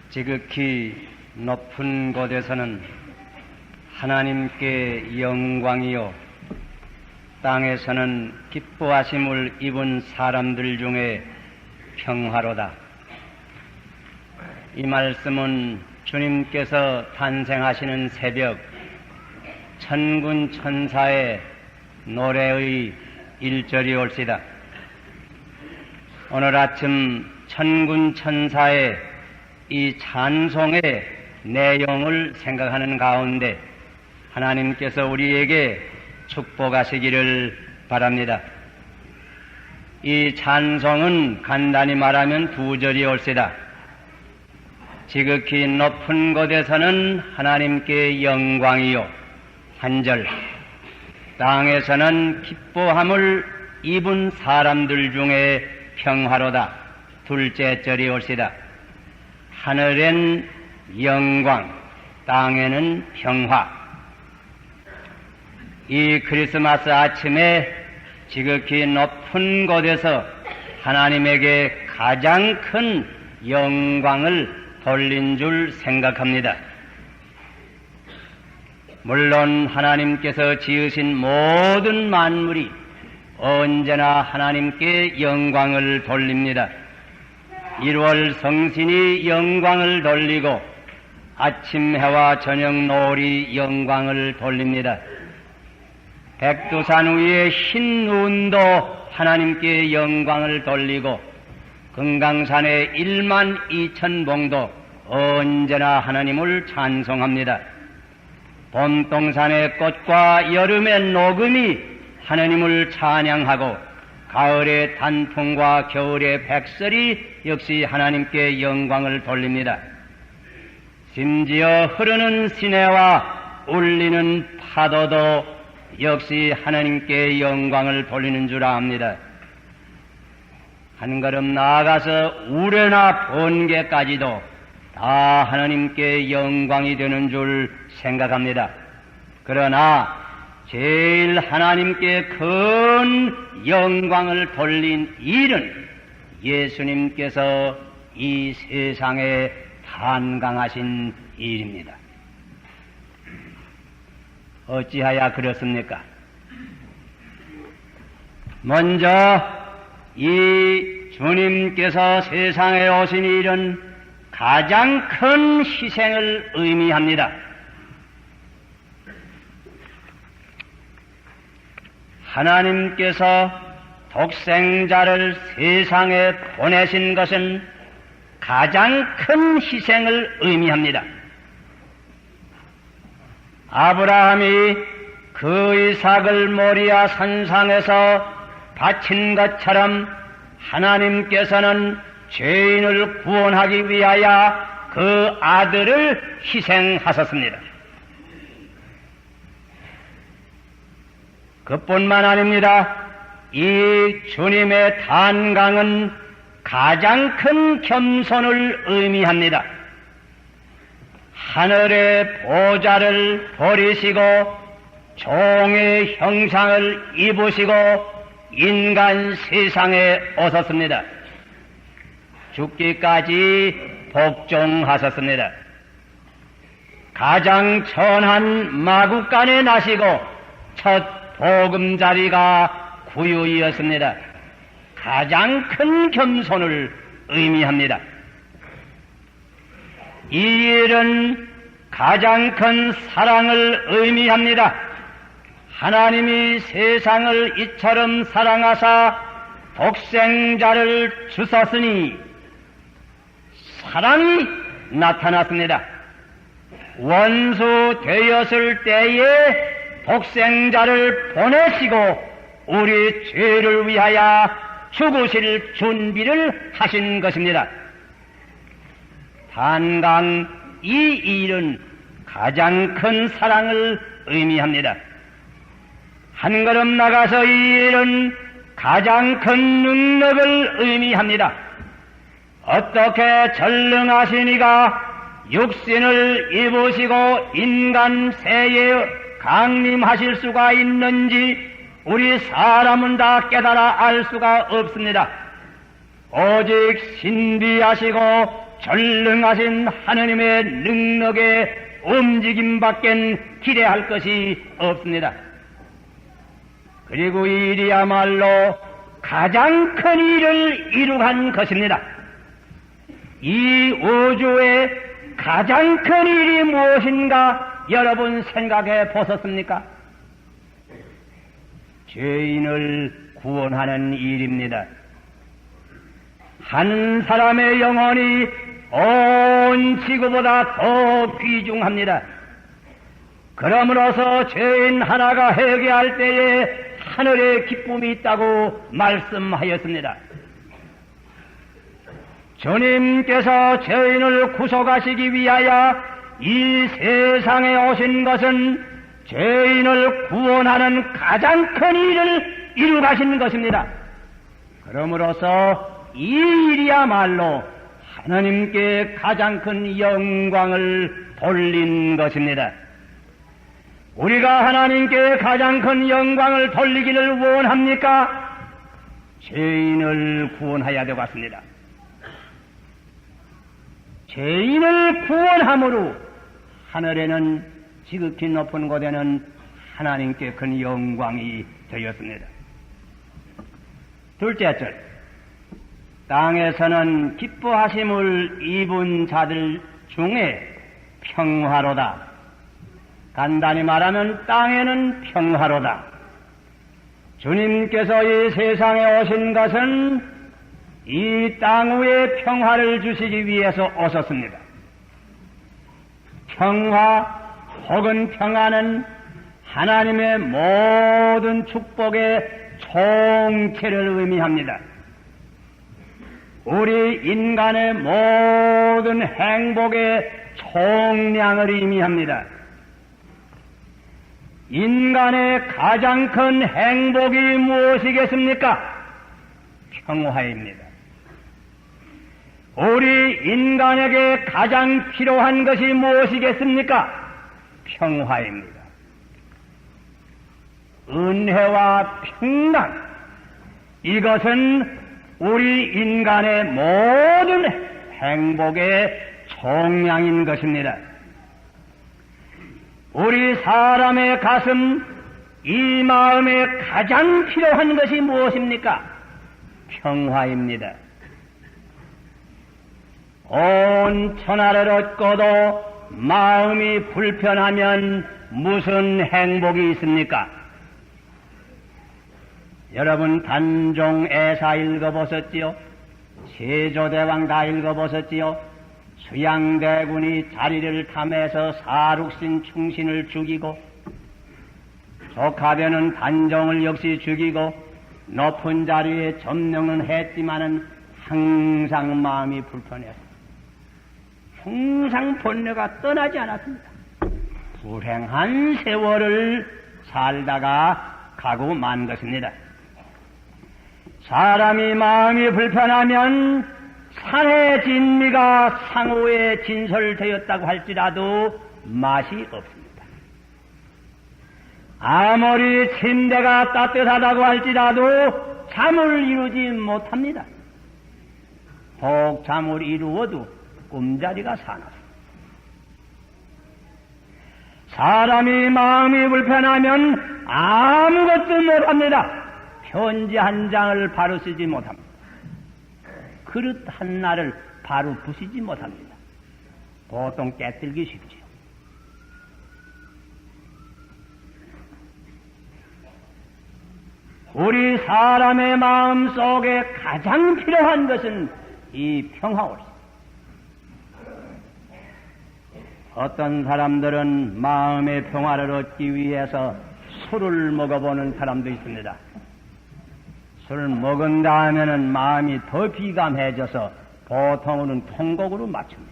지극히 높은 곳에서는 하나님께 영광이요, 땅에서는 기뻐하심을 입은 사람들 중에 평화로다. 이 말씀은 주님께서 탄생하시는 새벽 천군 천사의 노래의 1절이 올시다. 오늘 아침 천군 천사의 이 찬송의 내용을 생각하는 가운데 하나님께서 우리에게 축복하시기를 바랍니다. 이 찬송은 간단히 말하면 2절이 올시다. 지극히 높은 곳에서는 하나님께 영광이요, 1절. 땅에서는 기뻐함을 입은 사람들 중에 평화로다, 2째 절이 올시다. 하늘엔 영광, 땅에는 평화. 이 크리스마스 아침에 지극히 높은 곳에서 하나님에게 가장 큰 영광을 돌린 줄 생각합니다. 물론 하나님께서 지으신 모든 만물이 언제나 하나님께 영광을 돌립니다. 1월 성신이 영광을 돌리고 아침 해와 저녁 노을이 영광을 돌립니다. 백두산 위에 흰 눈도 하나님께 영광을 돌리고 금강산의 1만 2천 봉도 언제나 하나님을 찬송합니다. 봄동산의 꽃과 여름의 녹음이 하나님을 찬양하고 가을의 단풍과 겨울의 백설이 역시 하나님께 영광을 돌립니다. 심지어 흐르는 시내와 울리는 파도도 역시 하나님께 영광을 돌리는 줄 압니다. 한 걸음 나아가서 우레나 번개까지도 다 하나님께 영광이 되는 줄 생각합니다. 그러나 제일 하나님께 큰 영광을 돌린 일은 예수님께서 이 세상에 탄생하신 일입니다. 어찌하여 그렇습니까? 먼저 이 주님께서 세상에 오신 일은 가장 큰 희생을 의미합니다. 하나님께서 독생자를 세상에 보내신 것은 가장 큰 희생을 의미합니다. 아브라함이 그 이삭을 모리아 산상에서 바친 것처럼 하나님께서는 죄인을 구원하기 위하여 그 아들을 희생하셨습니다. 그뿐만 아닙니다. 이 주님의 탄생은 가장 큰 겸손을 의미합니다. 하늘의 보좌를 버리시고 종의 형상을 입으시고 인간 세상에 오셨습니다. 죽기까지 복종하셨습니다. 가장 천한 마구간에 나시고 첫 보금자리가 구유이었습니다. 가장 큰 겸손을 의미합니다. 이 일은 가장 큰 사랑을 의미합니다. 하나님이 세상을 이처럼 사랑하사 독생자를 주셨으니 사랑이 나타났습니다. 원수 되었을 때에 독생자를 보내시고 우리 죄를 위하여 죽으실 준비를 하신 것입니다. 단강 이 일은 가장 큰 사랑을 의미합니다. 한 걸음 나가서 이 일은 가장 큰 능력을 의미합니다. 어떻게 전능하신 이가 육신을 입으시고 인간 세에 강림하실 수가 있는지 우리 사람은 다 깨달아 알 수가 없습니다. 오직 신비하시고 전능하신 하느님의 능력의 움직임밖엔 기대할 것이 없습니다. 그리고 이 일이야말로 가장 큰 일을 이루간 것입니다. 이 우주의 가장 큰 일이 무엇인가 여러분 생각해 보셨습니까? 죄인을 구원하는 일입니다. 한 사람의 영혼이 온 지구보다 더 귀중합니다. 그러므로서 죄인 하나가 회개할 때에 하늘의 기쁨이 있다고 말씀하였습니다. 주님께서 죄인을 구속하시기 위하여 이 세상에 오신 것은 죄인을 구원하는 가장 큰 일을 이루가신 것입니다. 그러므로서 이 일이야말로 하나님께 가장 큰 영광을 돌린 것입니다. 우리가 하나님께 가장 큰 영광을 돌리기를 원합니까? 죄인을 구원해야 되겠습니다. 죄인을 구원함으로 하늘에는 지극히 높은 곳에는 하나님께 큰 영광이 되었습니다. 둘째 절, 땅에서는 기뻐하심을 입은 자들 중에 평화로다. 간단히 말하면 땅에는 평화로다. 주님께서 이 세상에 오신 것은 이 땅 위에 평화를 주시기 위해서 오셨습니다. 평화 혹은 평안은 하나님의 모든 축복의 총체를 의미합니다. 우리 인간의 모든 행복의 총량을 의미합니다. 인간의 가장 큰 행복이 무엇이겠습니까? 평화입니다. 우리 인간에게 가장 필요한 것이 무엇이겠습니까? 평화입니다. 은혜와 평강, 이것은 우리 인간의 모든 행복의 총량인 것입니다. 우리 사람의 가슴, 이 마음에 가장 필요한 것이 무엇입니까? 평화입니다. 온 천하를 얻고도 마음이 불편하면 무슨 행복이 있습니까? 여러분 단종 애사 읽어보셨지요? 세조대왕 다 읽어보셨지요? 수양대군이 자리를 탐해서 사륙신 충신을 죽이고 조카되는 단종을 역시 죽이고 높은 자리에 점령은 했지만은 항상 마음이 불편했습니다. 항상 번뇌가 떠나지 않았습니다. 불행한 세월을 살다가 가고 만 것입니다. 사람이 마음이 불편하면 산의 진미가 상호에 진설되었다고 할지라도 맛이 없습니다. 아무리 침대가 따뜻하다고 할지라도 잠을 이루지 못합니다. 혹 잠을 이루어도 꿈자리가 사납니다. 사람이 마음이 불편하면 아무것도 못합니다. 편지 한 장을 바로 쓰지 못합니다. 그릇 하나를 바로 부시지 못합니다. 보통 깨뜨리기 쉽지요. 우리 사람의 마음 속에 가장 필요한 것은 이 평화입니다. 어떤 사람들은 마음의 평화를 얻기 위해서 술을 먹어보는 사람도 있습니다. 술을 먹은 다음에는 마음이 더 비감해져서 보통은 통곡으로 맞춥니다.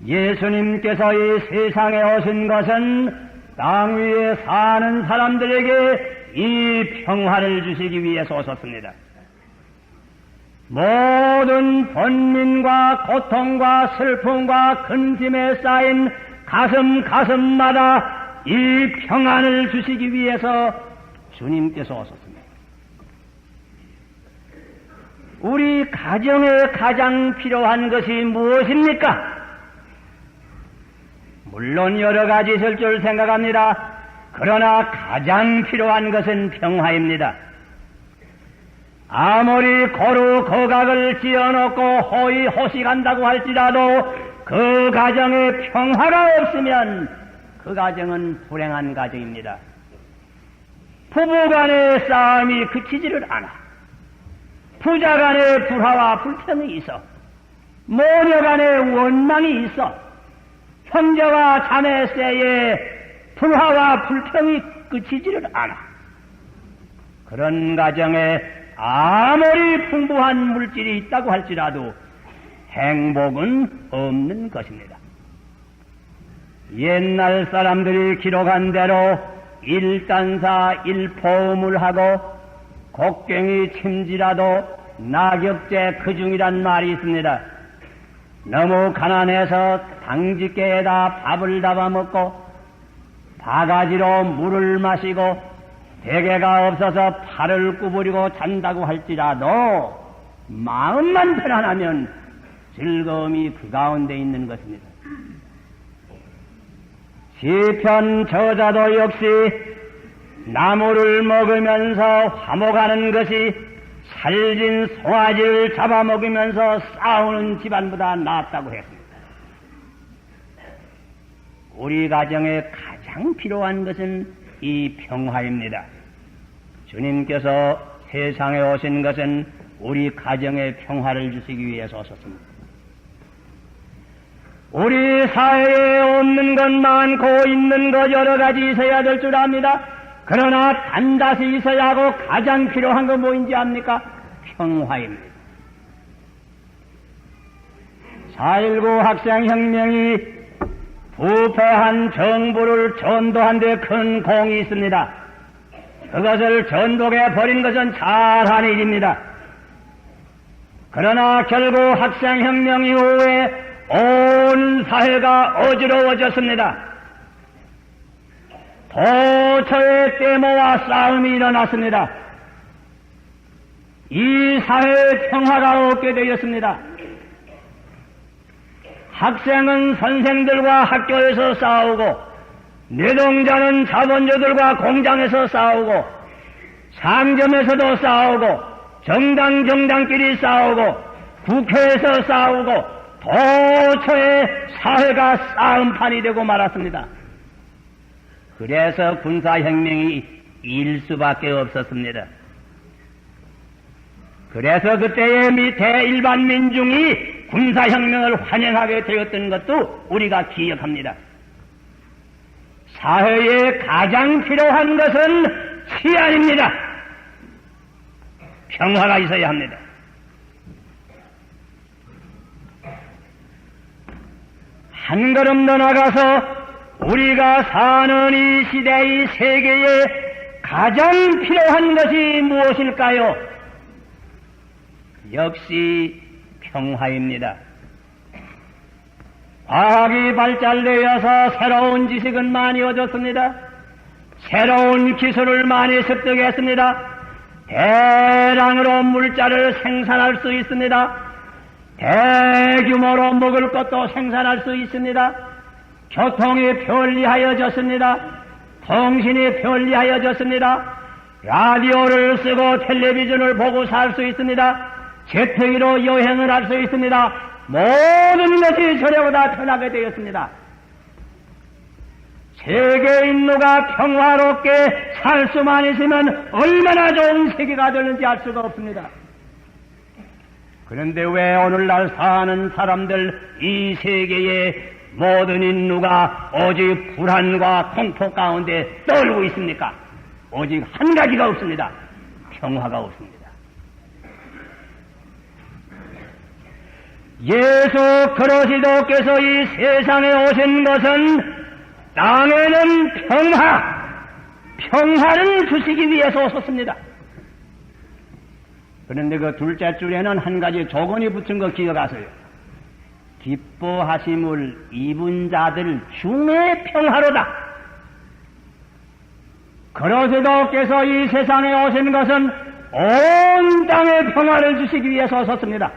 예수님께서 이 세상에 오신 것은 땅 위에 사는 사람들에게 이 평화를 주시기 위해서 오셨습니다. 모든 번민과 고통과 슬픔과 근심에 쌓인 가슴마다 이 평안을 주시기 위해서 주님께서 오셨습니다. 우리 가정에 가장 필요한 것이 무엇입니까? 물론 여러 가지 있을 줄 생각합니다. 그러나 가장 필요한 것은 평화입니다. 아무리 고루 거각을 지어놓고 호의 호식한다고 할지라도 그 가정에 평화가 없으면 그 가정은 불행한 가정입니다. 부부 간의 싸움이 그치지를 않아. 부자 간의 불화와 불평이 있어. 모녀 간의 원망이 있어. 형제와 자매세의 불화와 불평이 그치지를 않아. 그런 가정에 아무리 풍부한 물질이 있다고 할지라도 행복은 없는 것입니다. 옛날 사람들이 기록한 대로 일단사 일포음을 하고 곡괭이 침지라도 낙엽제 그중이란 말이 있습니다. 너무 가난해서 당직개에다 밥을 담아먹고 바가지로 물을 마시고 베개가 없어서 팔을 구부리고 잔다고 할지라도 마음만 편안하면 즐거움이 그 가운데 있는 것입니다. 시편 저자도 역시 나무를 먹으면서 화목하는 것이 살진 송아지를 잡아먹으면서 싸우는 집안보다 낫다고 했습니다. 우리 가정에 가장 필요한 것은 이 평화입니다. 주님께서 세상에 오신 것은 우리 가정에 평화를 주시기 위해서 오셨습니다. 우리 사회에 없는 것 많고 있는 것 여러 가지 있어야 될 줄 압니다. 그러나 단다시 있어야 하고 가장 필요한 건 뭐인지 압니까? 평화입니다. 4.19 학생혁명이 부패한 정부를 전도한 데 큰 공이 있습니다. 그것을 전독해 버린 것은 잘한 일입니다. 그러나 결국 학생혁명 이후에 온 사회가 어지러워졌습니다. 도처에 떼모와 싸움이 일어났습니다. 이 사회의 평화가 없게 되었습니다. 학생은 선생들과 학교에서 싸우고, 노동자는 자본주들과 공장에서 싸우고, 상점에서도 싸우고, 정당끼리 싸우고, 국회에서 싸우고, 도처에 사회가 싸움판이 되고 말았습니다. 그래서 군사혁명이 일 수밖에 없었습니다. 그래서 그때의 대일반 민중이 군사혁명을 환영하게 되었던 것도 우리가 기억합니다. 사회에 가장 필요한 것은 치안입니다. 평화가 있어야 합니다. 한 걸음 더 나가서 우리가 사는 이 시대의 세계에 가장 필요한 것이 무엇일까요? 역시 평화입니다. 과학이 발달되어서 새로운 지식은 많이 얻었습니다. 새로운 기술을 많이 습득했습니다. 대량으로 물자를 생산할 수 있습니다. 대규모로 먹을 것도 생산할 수 있습니다. 교통이 편리하여졌습니다. 통신이 편리하여졌습니다. 라디오를 쓰고 텔레비전을 보고 살 수 있습니다. 제트기로 여행을 할 수 있습니다. 모든 것이 전에보다 편하게 되었습니다. 세계 인류가 평화롭게 살 수만 있으면 얼마나 좋은 세계가 되는지 알 수가 없습니다. 그런데 왜 오늘날 사는 사람들 이 세계에 모든 인류가 오직 불안과 공포 가운데 떨고 있습니까? 오직 한 가지가 없습니다. 평화가 없습니다. 예수 그리스도께서 이 세상에 오신 것은 땅에는 평화를 주시기 위해서 오셨습니다. 그런데 그 둘째 줄에는 한 가지 조건이 붙은 거 기억하세요. 기뻐하심을 입은 자들 중에 평화로다. 그리스도께서 이 세상에 오신 것은 온 땅에 평화를 주시기 위해서 섰습니다.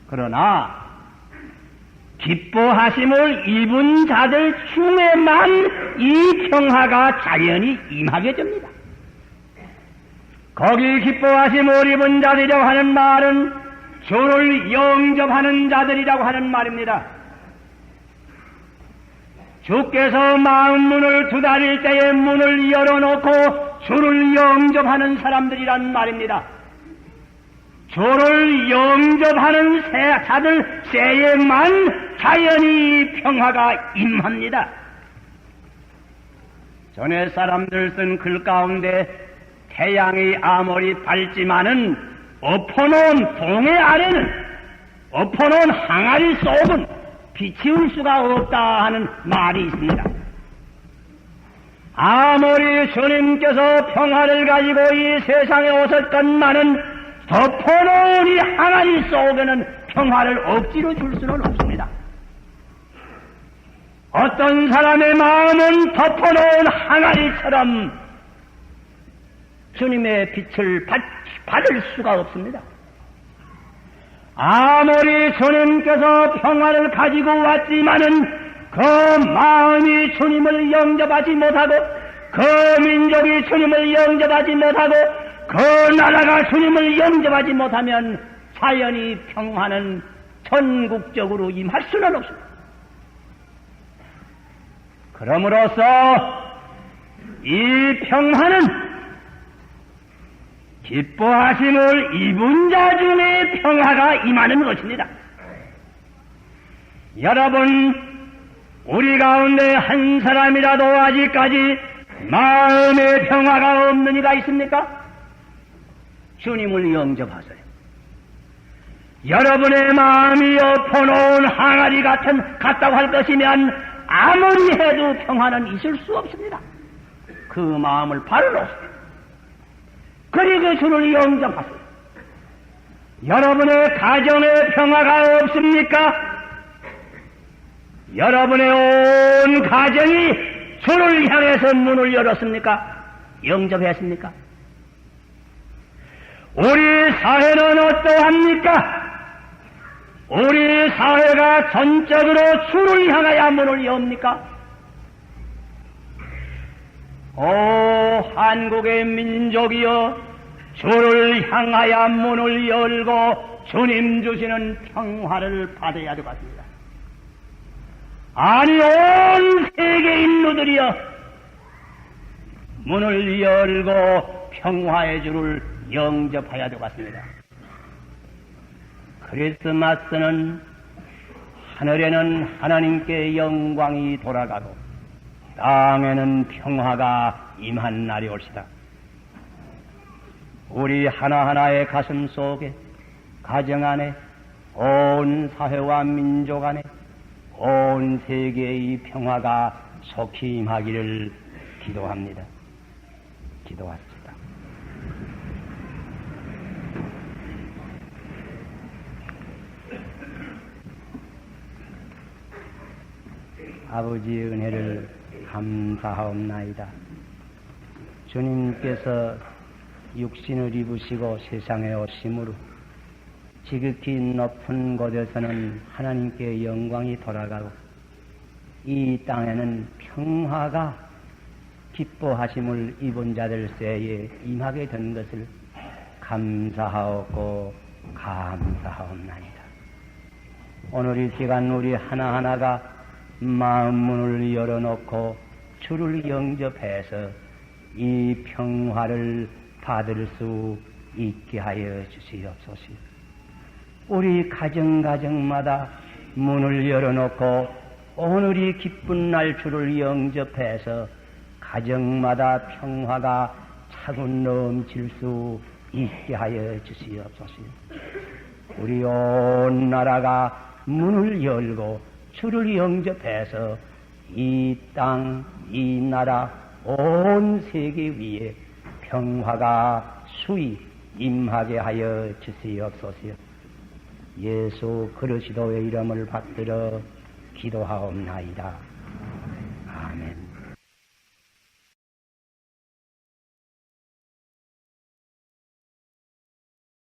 그러나 기뻐하심을 입은 자들 중에만 이 평화가 자연히 임하게 됩니다. 거기 기뻐하심을 입은 자들이라고 하는 말은 주를 영접하는 자들이라고 하는 말입니다. 주께서 마음 문을 두드릴 때에 문을 열어놓고 주를 영접하는 사람들이란 말입니다. 주를 영접하는 자들 세에만 자연히 평화가 임합니다. 전에 사람들 쓴 글 가운데 태양이 아무리 밝지만은 엎어놓은 동해 아래는, 엎어놓은 항아리 속은 비치울 수가 없다 하는 말이 있습니다. 아무리 주님께서 평화를 가지고 이 세상에 오셨건만은 덮어놓은 이 항아리 속에는 평화를 억지로 줄 수는 없습니다. 어떤 사람의 마음은 덮어놓은 항아리처럼 주님의 빛을 받을 수가 없습니다. 아무리 주님께서 평화를 가지고 왔지만은 그 마음이 주님을 영접하지 못하고, 그 민족이 주님을 영접하지 못하고, 그 나라가 주님을 영접하지 못하면 자연히 평화는 전국적으로 임할 수는 없습니다. 그러므로서 이 평화는 기뻐하심을 입은 자 중에 평화가 임하는 것입니다. 여러분, 우리 가운데 한 사람이라도 아직까지 마음의 평화가 없는 이가 있습니까? 주님을 영접하세요. 여러분의 마음이 엎어놓은 항아리 같다고 할 것이면 아무리 해도 평화는 있을 수 없습니다. 그 마음을 바로 놓으세요. 그리고 주를 영접하세요. 여러분의 가정에 평화가 없습니까? 여러분의 온 가정이 주를 향해서 문을 열었습니까? 영접했습니까? 우리 사회는 어떠합니까? 우리 사회가 전적으로 주를 향하여 문을 엽니까? 오 한국의 민족이여, 주를 향하여 문을 열고 주님 주시는 평화를 받아야 되겠습니다. 아니 온 세계 인류들이여, 문을 열고 평화의 주를 영접해야 되겠습니다. 크리스마스는 하늘에는 하나님께 영광이 돌아가고 땅에는 평화가 임한 날이 올시다. 우리 하나하나의 가슴 속에, 가정 안에, 온 사회와 민족 안에, 온 세계의 평화가 속히 임하기를 기도합니다. 기도합시다. 아버지의 은혜를 감사하옵나이다. 주님께서 육신을 입으시고 세상에 오심으로 지극히 높은 곳에서는 하나님께 영광이 돌아가고 이 땅에는 평화가 기뻐하심을 입은 자들 세에 임하게 된 것을 감사하옵고 감사하옵나이다. 오늘 이 시간 우리 하나하나가 마음 문을 열어놓고 주를 영접해서 이 평화를 받을 수 있게 하여 주시옵소서. 우리 가정마다 문을 열어놓고 오늘이 기쁜 날 주를 영접해서 가정마다 평화가 차고 넘칠 수 있게 하여 주시옵소서. 우리 온 나라가 문을 열고 주를 영접해서 이 땅, 이 나라, 온 세계 위에 평화가 수히 임하게 하여 주시옵소서. 예수 그리스도의 이름을 받들어 기도하옵나이다.